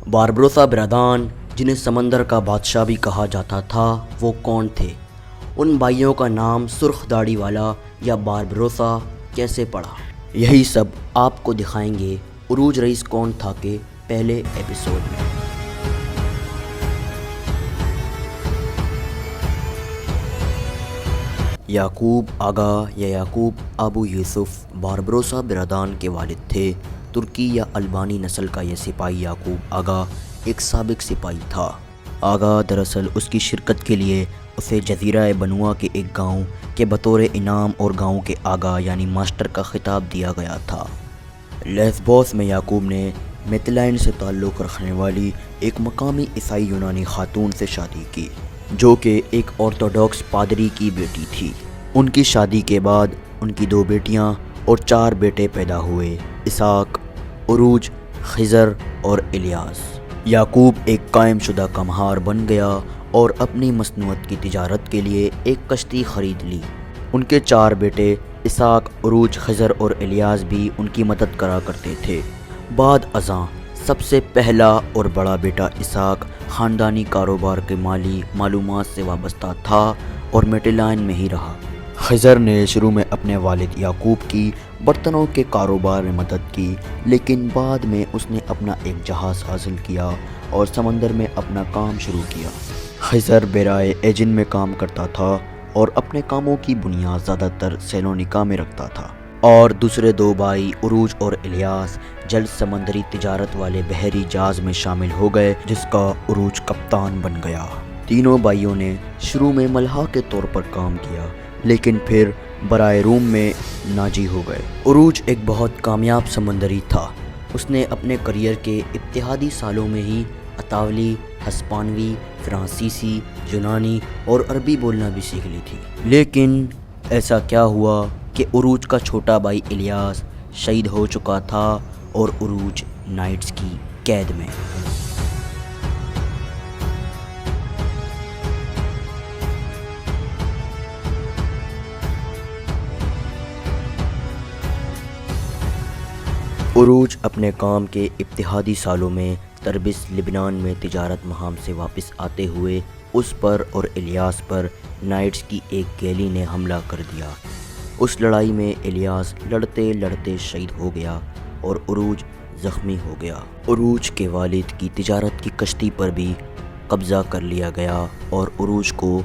Barbarossa बिरादान, जिन्हें समंदर का बादशाह भी कहा जाता था, वो कौन थे? उन भाइयों का नाम सुर्ख दाढ़ी वाला या बारबरोसा कैसे पड़ा? यही सब आपको दिखाएंगे उरूज रईस कौन था के पहले एपिसोड में। याकूब आगा या याकूब अबू यूसुफ बारबरोसा बिरादान के वालिद थे। तुर्की या अल्बानी नस्ल का यह सिपाही याकूब आगा एक साबिक सिपाही था। आगा दरअसल उसकी शिरकत के लिए उसे जजीरा बनुआ के एक गांव के बतौर इनाम और गांव के आगा यानी मास्टर का खिताब दिया गया था। लेस्बोस में याकूब ने मिथिलाइन से ताल्लुक़ रखने वाली एक मकामी ईसाई यूनानी खातून से शादी की, जो कि एक ऑर्थोडॉक्स पादरी की बेटी थी। उनकी शादी के बाद उनकी 2 बेटियां और 4 बेटे पैदा हुए, इसहाक, उरूज, खिज़र और इलियास। याकूब एक कायम शुदा कमहार बन गया और अपनी मसनूअत की तिजारत के लिए एक कश्ती ख़रीद ली। उनके 4 बेटे इसहाक, उरूज, खिज़र और इलियास भी उनकी मदद करा करते थे। बाद अज़ां सबसे पहला और बड़ा बेटा इसहाक ख़ानदानी कारोबार के माली मालूमात से वाबस्ता था और मिथिलाइन में ही रहा। खिज़र ने शुरू में अपने वालिद याकूब की बर्तनों के कारोबार में मदद की, लेकिन बाद में उसने अपना एक जहाज़ हासिल किया और समंदर में अपना काम शुरू किया। खिज़र बेराए एजिन में काम करता था और अपने कामों की बुनियाद ज़्यादातर सैलोनिका में रखता था, और दूसरे 2 भाई उरूज और इलियास जल्द समंदरी तिजारत वाले बहरी जहाज़ में शामिल हो गए, जिसका उरूज कप्तान बन गया। तीनों भाइयों ने शुरू में मल्हा के तौर पर काम किया, लेकिन फिर बराए रूम में नाजी हो गए। उरूज एक बहुत कामयाब समंदरी था। उसने अपने करियर के इब्तिदाई सालों में ही अतावली, हस्पानवी, फ्रांसीसी, यूनानी और अरबी बोलना भी सीख ली थी। लेकिन ऐसा क्या हुआ कि उरूज का छोटा भाई इलियास शहीद हो चुका था और उरूज नाइट्स की कैद में। उरूज अपने काम के इब्तिदाई सालों में तरबिस लिबनान में तिजारत महाम से वापस आते हुए उस पर और इलियास पर नाइट्स की एक गैली ने हमला कर दिया। उस लड़ाई में इलियास लड़ते लड़ते शहीद हो गया और उरूज ज़ख्मी हो गया। उरूज के वालिद की तिजारत की कश्ती पर भी कब्ज़ा कर लिया गया और उरूज को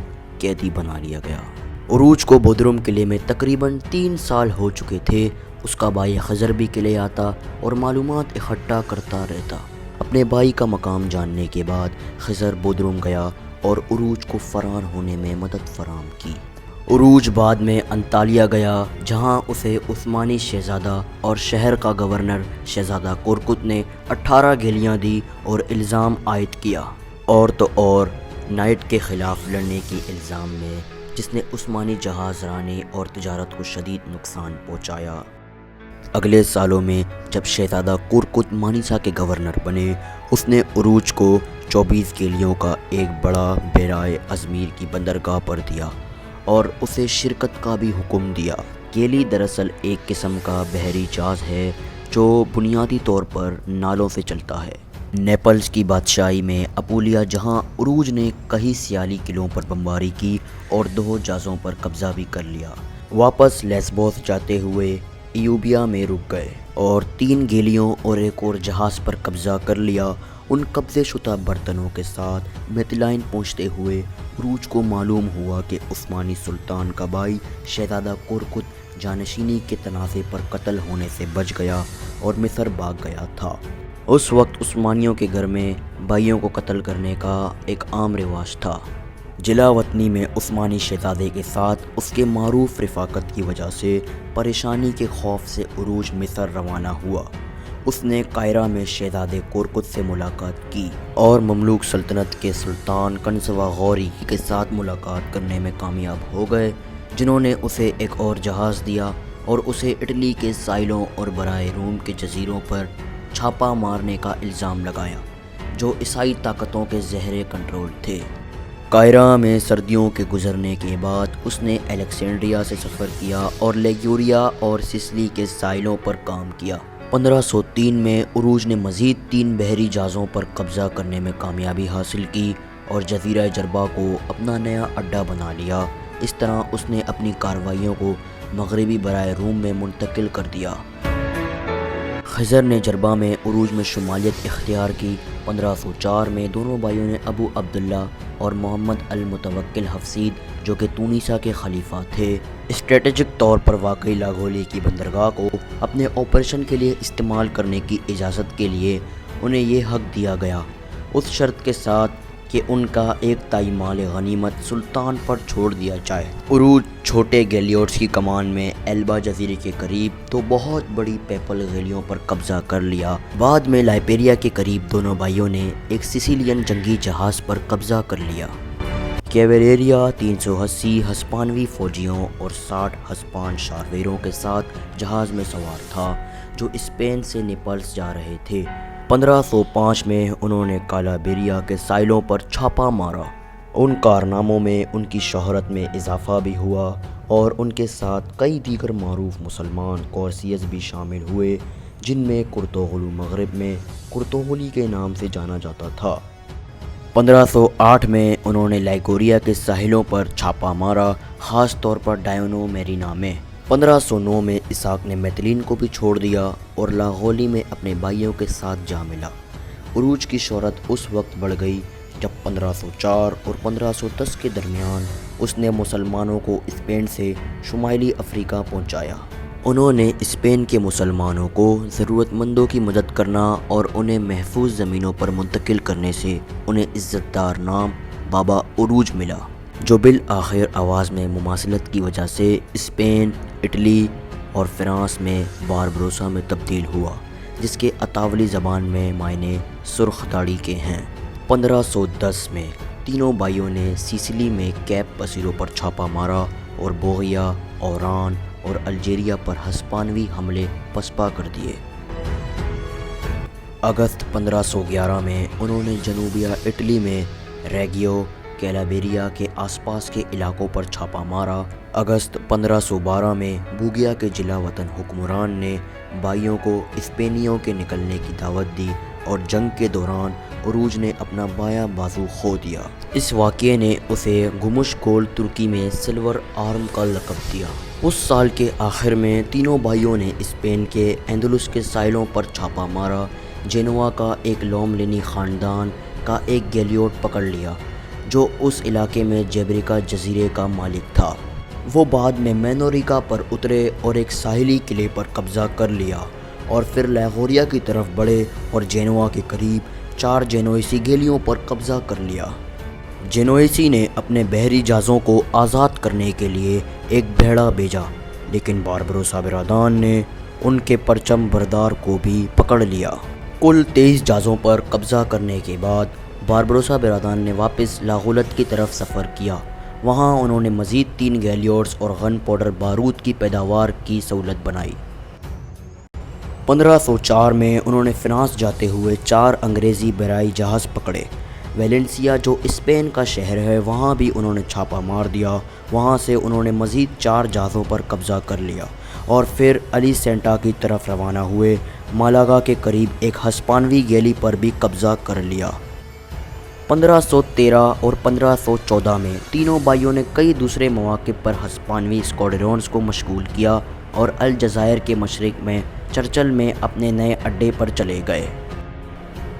कैदी बना लिया गया। उरूज को बोदरुम किले में तकरीबन 3 साल हो चुके थे। उसका भाई खिज़र भी किले आता और मालूमात इकट्ठा करता रहता। अपने भाई का मकाम जानने के बाद खिज़र बोदरुम गया और उरूज को फ़रार होने में मदद फराम की। उरूज बाद में अंतालिया गया, जहां उसे उस्मानी शहज़ादा और शहर का गवर्नर शहज़ादा कुरकुत ने 18 गेलियां दी और इल्ज़ाम आयद किया, और तो और नाइट के ख़िलाफ़ लड़ने की इल्ज़ाम में, जिसने उस्मानी जहाज़ रानी और तिजारत को शदीद नुकसान पहुँचाया। अगले सालों में जब शहज़ादा कुरकुत मानिसा के गवर्नर बने, उसने उरूज को 24 गेलियों का एक बड़ा बेराए अज़मीर की बंदरगाह पर दिया और उसे शिरकत का भी हुक्म दिया। गेली दरअसल एक किस्म का बहरी जहाज़ है जो बुनियादी तौर पर नालों से चलता है। नेपल्स की बादशाही में अपूलिया, जहां उरूज ने कई सियाली किलों पर बमबारी की और 2 जहाज़ों पर कब्ज़ा भी कर लिया, वापस लेस्बोस जाते हुए इयूबिया में रुक गए और 3 गेलियों और एक और जहाज़ पर कब्ज़ा कर लिया। उन कब्ज़े शुदा बर्तनों के साथ मिथिलाइन पहुँचते हुए उरूज को मालूम हुआ कि उस्मानी सुल्तान का भाई शहज़ादा कुरकुत जानशीनी के तनाज़े पर कत्ल होने से बच गया और मिस्र भाग गया था। उस वक्त उस्मानियों के घर में भाइयों को कत्ल करने का एक आम रिवाज था। जिला वतनी में उस्मानी शहज़ादे के साथ उसके मारूफ रफ़ाकत की वजह से परेशानी के खौफ से उरूज मिस्र रवाना हुआ। उसने कायरा में शहज़ादे कुरकुत से मुलाकात की और ममलूक सल्तनत के सुल्तान कनसवा गौरी के साथ मुलाकात करने में कामयाब हो गए, जिन्होंने उसे एक और जहाज़ दिया और उसे इटली के साहिलों और बराए रूम के जजीरों पर छापा मारने का इल्ज़ाम लगाया, जो ईसाई ताकतों के ज़हरे कंट्रोल थे। कायरा में सर्दियों के गुजरने के बाद उसने अलेक्जेंड्रिया से सफ़र किया और लेग्यूरिया और सिसिली के साहिलों पर काम किया। 1503 میں عروج نے مزید 3 بحری جہازوں پر قبضہ کرنے میں کامیابی حاصل کی اور جزیرہ جربا کو اپنا نیا اڈہ بنا لیا۔ اس طرح اس نے اپنی کارروائیوں کو مغربی برائے روم میں منتقل کر دیا۔ خضر نے جربا میں عروج میں شمالیت اختیار کی۔ 1504 میں دونوں بھائیوں نے ابو عبداللہ اور محمد المتوکل حفصید جو کہ تونسا کے خلیفہ تھے، اسٹریٹجک طور پر واقعی لاہوری کی بندرگاہ کو اپنے آپریشن کے لیے استعمال کرنے کی اجازت کے لیے انہیں یہ حق دیا گیا، اس شرط کے ساتھ کہ ان کا 1/3 مال غنیمت سلطان پر چھوڑ دیا جائے۔ عروج چھوٹے گیلیوٹس کی کمان میں ایلبا جزیرے کے قریب 2 بہت بڑی پیپل گیلیوں پر قبضہ کر لیا۔ بعد میں لائبیریا کے قریب دونوں بھائیوں نے ایک سسیلین جنگی جہاز پر قبضہ کر لیا۔ کیولیریا 380 ہسپانوی فوجیوں اور 60 ہسپان شارویروں کے ساتھ جہاز میں سوار تھا جو اسپین سے نیپلس جا رہے تھے۔ 1505 میں انہوں نے کالابریا کے ساحلوں پر چھاپا مارا۔ ان کارناموں میں ان کی شہرت میں اضافہ بھی ہوا اور ان کے ساتھ کئی دیگر معروف مسلمان کورسیئرز بھی شامل ہوئے جن میں کرتوغلو مغرب میں کرتوغلی کے نام سے جانا جاتا تھا۔ 1508 میں انہوں نے لائگوریا کے ساحلوں پر چھاپا مارا، خاص طور پر ڈائونو میرینا میں۔ 1509 میں اسحاق نے میتلین کو بھی چھوڑ دیا اور لاغولی میں اپنے بھائیوں کے ساتھ جا ملا۔ عروج کی شہرت اس وقت بڑھ گئی جب 1504 اور 1510 کے درمیان اس نے مسلمانوں کو اسپین سے شمالی افریقہ پہنچایا۔ انہوں نے اسپین کے مسلمانوں کو ضرورت مندوں کی مدد کرنا اور انہیں محفوظ زمینوں پر منتقل کرنے سے انہیں عزت دار نام بابا عروج ملا، جو بالآخر آواز میں مماثلت کی وجہ سے اسپین، اٹلی اور فرانس میں باربروسا میں تبدیل ہوا، جس کے اطالوی زبان میں معنی سرخ داڑھی کے ہیں۔ 1510 میں تینوں بھائیوں نے سیسلی میں کیپ پسیرو پر چھاپا مارا اور بوغیا، اوران اور الجیریا پر ہسپانوی حملے پسپا کر دیے۔ اگست 1511 میں انہوں نے جنوبی اٹلی میں ریگیو کیلابریا کے آس پاس کے علاقوں پر چھاپا مارا۔ اگست 1512 میں بوگیا کے جلا وطن حکمران نے بھائیوں کو اسپینیوں کے نکلنے کی دعوت دی اور جنگ کے دوران عروج نے اپنا بایاں بازو کھو دیا۔ اس واقعے نے اسے گمش گول ترکی میں سلور آرم کا لقب دیا۔ اس سال کے آخر میں تینوں بھائیوں نے اسپین کے اندلس کے ساحلوں پر چھاپا مارا۔ جینوا کا ایک لوملینی خاندان کا ایک گیلیوٹ پکڑ لیا جو اس علاقے میں جیبریکا جزیرے کا مالک تھا۔ وہ بعد میں مینوریکا پر اترے اور ایک ساحلی قلعے پر قبضہ کر لیا اور پھر لاغوریا کی طرف بڑھے اور جینوا کے قریب 4 جینوئیسی گیلیوں پر قبضہ کر لیا۔ جینوئیسی نے اپنے بحری جہازوں کو آزاد کرنے کے لیے ایک بیڑا بھیجا، لیکن باربروسا برادان نے ان کے پرچم بردار کو بھی پکڑ لیا۔ کل 23 جہازوں پر قبضہ کرنے کے بعد باربروسا برادان نے واپس لاغولت کی طرف سفر کیا۔ وہاں انہوں نے مزید 3 گیلیوٹس اور غن پاؤڈر بارود کی پیداوار کی سہولت بنائی۔ 1504 میں انہوں نے فرانس جاتے ہوئے 4 انگریزی بحری جہاز پکڑے۔ ویلنسیا جو اسپین کا شہر ہے وہاں بھی انہوں نے چھاپا مار دیا۔ وہاں سے انہوں نے مزید 4 جہازوں پر قبضہ کر لیا اور پھر علی سینٹا کی طرف روانہ ہوئے۔ مالاگا کے قریب ایک ہسپانوی گیلی پر بھی قبضہ کر لیا۔ 1513 اور 1514 میں تینوں بھائیوں نے کئی دوسرے مواقع پر ہسپانوی اسکواڈرونز کو مشغول کیا اور الجزائر کے مشرق میں چرچل میں اپنے نئے اڈے پر چلے گئے۔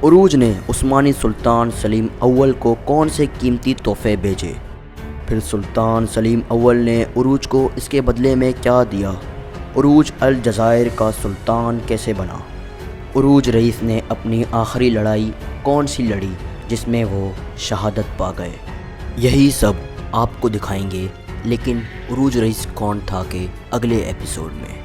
عروج نے عثمانی سلطان سلیم اول کو کون سے قیمتی تحفے بھیجے؟ پھر سلطان سلیم اول نے عروج کو اس کے بدلے میں کیا دیا؟ عروج الجزائر کا سلطان کیسے بنا؟ عروج رئیس نے اپنی آخری لڑائی کون سی لڑی جس میں وہ شہادت پا گئے؟ یہی سب آپ کو دکھائیں گے، لیکن عروج رئیس کون تھا کہ اگلے ایپیسوڈ میں۔